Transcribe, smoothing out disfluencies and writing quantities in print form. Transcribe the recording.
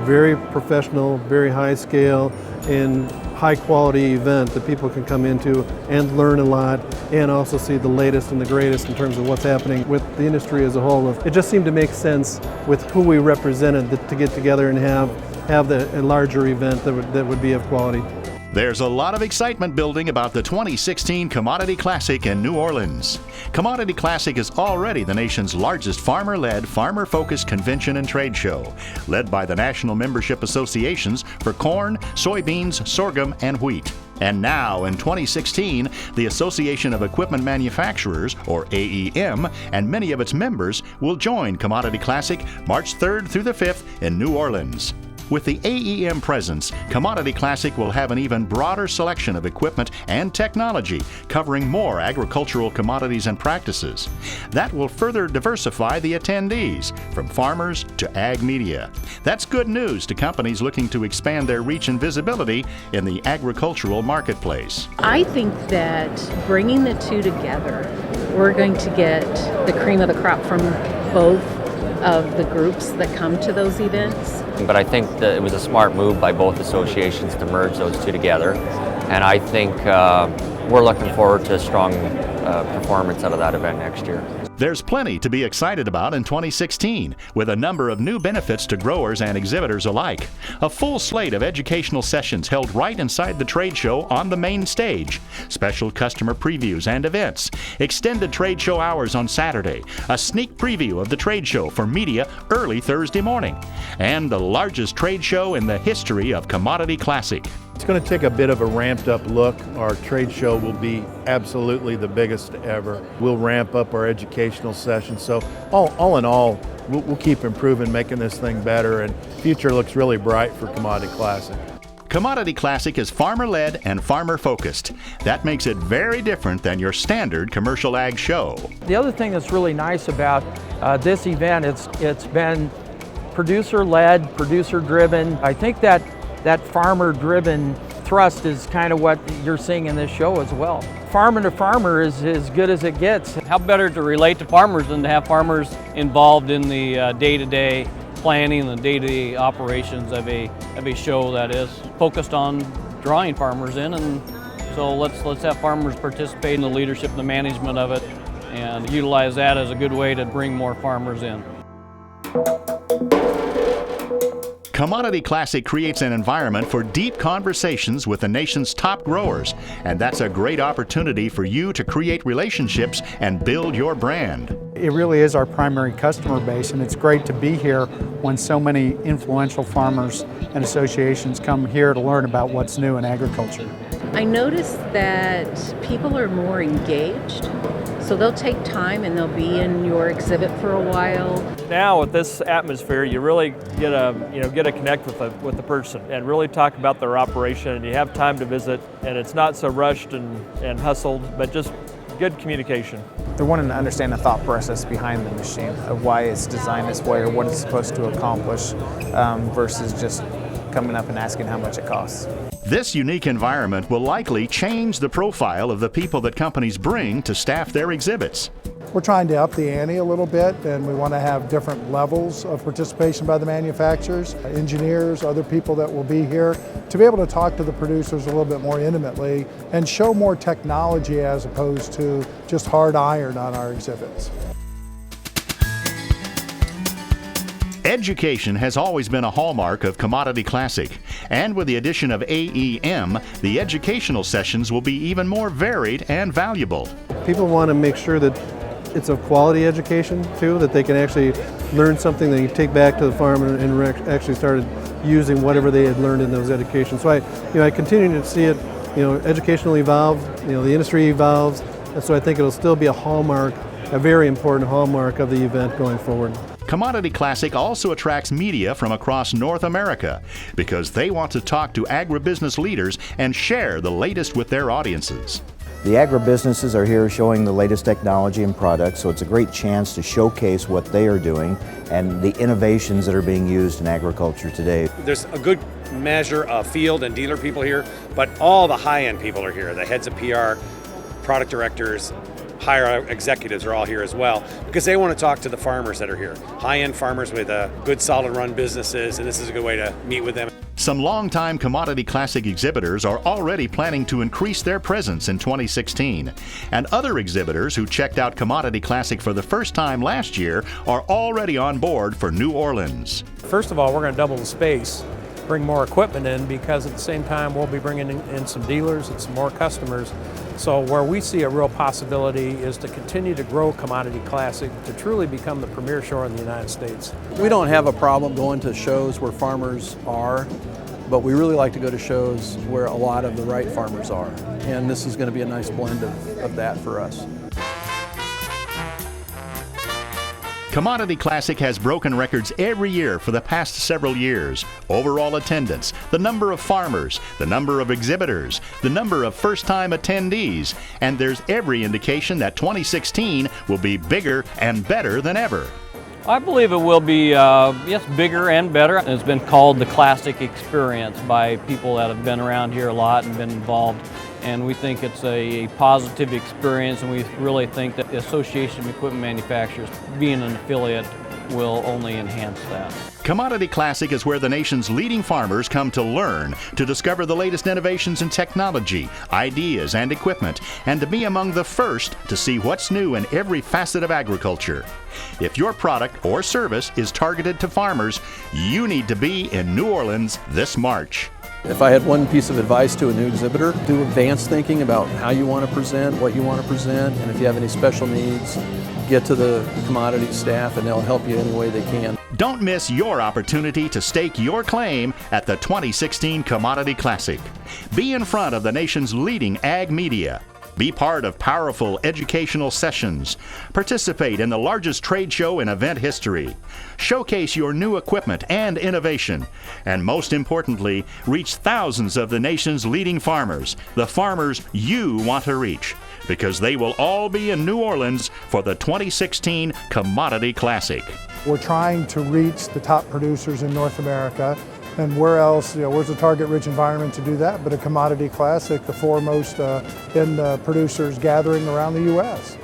very professional, very high scale, and high quality event that people can come into and learn a lot and also see the latest and the greatest in terms of what's happening with the industry as a whole. It just seemed to make sense with who we represented to get together and have a larger event that would be of quality. There's a lot of excitement building about the 2016 Commodity Classic in New Orleans. Commodity Classic is already the nation's largest farmer-led, farmer-focused convention and trade show, led by the national membership associations for corn, soybeans, sorghum, and wheat. And now, in 2016, the Association of Equipment Manufacturers, or AEM, and many of its members will join Commodity Classic March 3rd through the 5th in New Orleans. With the AEM presence, Commodity Classic will have an even broader selection of equipment and technology covering more agricultural commodities and practices. That will further diversify the attendees, from farmers to ag media. That's good news to companies looking to expand their reach and visibility in the agricultural marketplace. I think that bringing the two together, we're going to get the cream of the crop from both of the groups that come to those events. But I think that it was a smart move by both associations to merge those two together. And I think we're looking forward to a strong performance out of that event next year. There's plenty to be excited about in 2016, with a number of new benefits to growers and exhibitors alike. A full slate of educational sessions held right inside the trade show on the main stage, special customer previews and events, extended trade show hours on Saturday, a sneak preview of the trade show for media early Thursday morning, and the largest trade show in the history of Commodity Classic. It's going to take a bit of a ramped up look. Our trade show will be absolutely the biggest ever. We'll ramp up our educational sessions. So all in all, we'll keep improving, making this thing better, and future looks really bright for Commodity Classic. Commodity Classic is farmer-led and farmer-focused. That makes it very different than your standard commercial ag show. The other thing that's really nice about this event, it's been producer-led, producer-driven. I think that farmer-driven thrust is kind of what you're seeing in this show as well. Farmer to farmer is as good as it gets. How better to relate to farmers than to have farmers involved in the day-to-day planning and the day-to-day operations of a show that is focused on drawing farmers in, and so let's have farmers participate in the leadership and the management of it and utilize that as a good way to bring more farmers in. Commodity Classic creates an environment for deep conversations with the nation's top growers, and that's a great opportunity for you to create relationships and build your brand. It really is our primary customer base, and it's great to be here when so many influential farmers and associations come here to learn about what's new in agriculture. I noticed that people are more engaged, so they'll take time and they'll be in your exhibit for a while. Now with this atmosphere, you really get to connect with the person and really talk about their operation, and you have time to visit, and it's not so rushed and hustled, but just good communication. They're wanting to understand the thought process behind the machine, of why it's designed this way or what it's supposed to accomplish, versus just coming up and asking how much it costs. This unique environment will likely change the profile of the people that companies bring to staff their exhibits. We're trying to up the ante a little bit, and we want to have different levels of participation by the manufacturers, engineers, other people that will be here, to be able to talk to the producers a little bit more intimately and show more technology as opposed to just hard iron on our exhibits. Education has always been a hallmark of Commodity Classic, and with the addition of AEM, the educational sessions will be even more varied and valuable. People want to make sure that it's a quality education too, that they can actually learn something they can take back to the farm and actually started using whatever they had learned in those educations. So I continue to see it, education will evolve, the industry evolves, and so I think it'll still be a hallmark, a very important hallmark of the event going forward. Commodity Classic also attracts media from across North America because they want to talk to agribusiness leaders and share the latest with their audiences. The agribusinesses are here showing the latest technology and products, so it's a great chance to showcase what they are doing and the innovations that are being used in agriculture today. There's a good measure of field and dealer people here, but all the high-end people are here, the heads of PR, product directors, higher executives are all here as well, because they want to talk to the farmers that are here. High-end farmers with good, solid run businesses, and this is a good way to meet with them. Some longtime Commodity Classic exhibitors are already planning to increase their presence in 2016. And other exhibitors who checked out Commodity Classic for the first time last year are already on board for New Orleans. First of all, we're going to double the space, bring more equipment in, because at the same time we'll be bringing in some dealers and some more customers. So where we see a real possibility is to continue to grow Commodity Classic to truly become the premier show in the United States. We don't have a problem going to shows where farmers are, but we really like to go to shows where a lot of the right farmers are. And this is going to be a nice blend of that for us. Commodity Classic has broken records every year for the past several years. Overall attendance, the number of farmers, the number of exhibitors, the number of first-time attendees, and there's every indication that 2016 will be bigger and better than ever. I believe it will be, yes, bigger and better. It's been called the Classic Experience by people that have been around here a lot and been involved. And we think it's a positive experience, and we really think that the Association of Equipment Manufacturers, being an affiliate, will only enhance that. Commodity Classic is where the nation's leading farmers come to learn, to discover the latest innovations in technology, ideas, and equipment, and to be among the first to see what's new in every facet of agriculture. If your product or service is targeted to farmers, you need to be in New Orleans this March. If I had one piece of advice to a new exhibitor, do advanced thinking about how you want to present, what you want to present, and if you have any special needs, get to the commodity staff and they'll help you any way they can. Don't miss your opportunity to stake your claim at the 2016 Commodity Classic. Be in front of the nation's leading ag media. Be part of powerful educational sessions. Participate in the largest trade show in event history. Showcase your new equipment and innovation. And most importantly, reach thousands of the nation's leading farmers, the farmers you want to reach, because they will all be in New Orleans for the 2016 Commodity Classic. We're trying to reach the top producers in North America. And where else, where's a target-rich environment to do that but a Commodity Classic, the foremost in producers gathering around the U.S.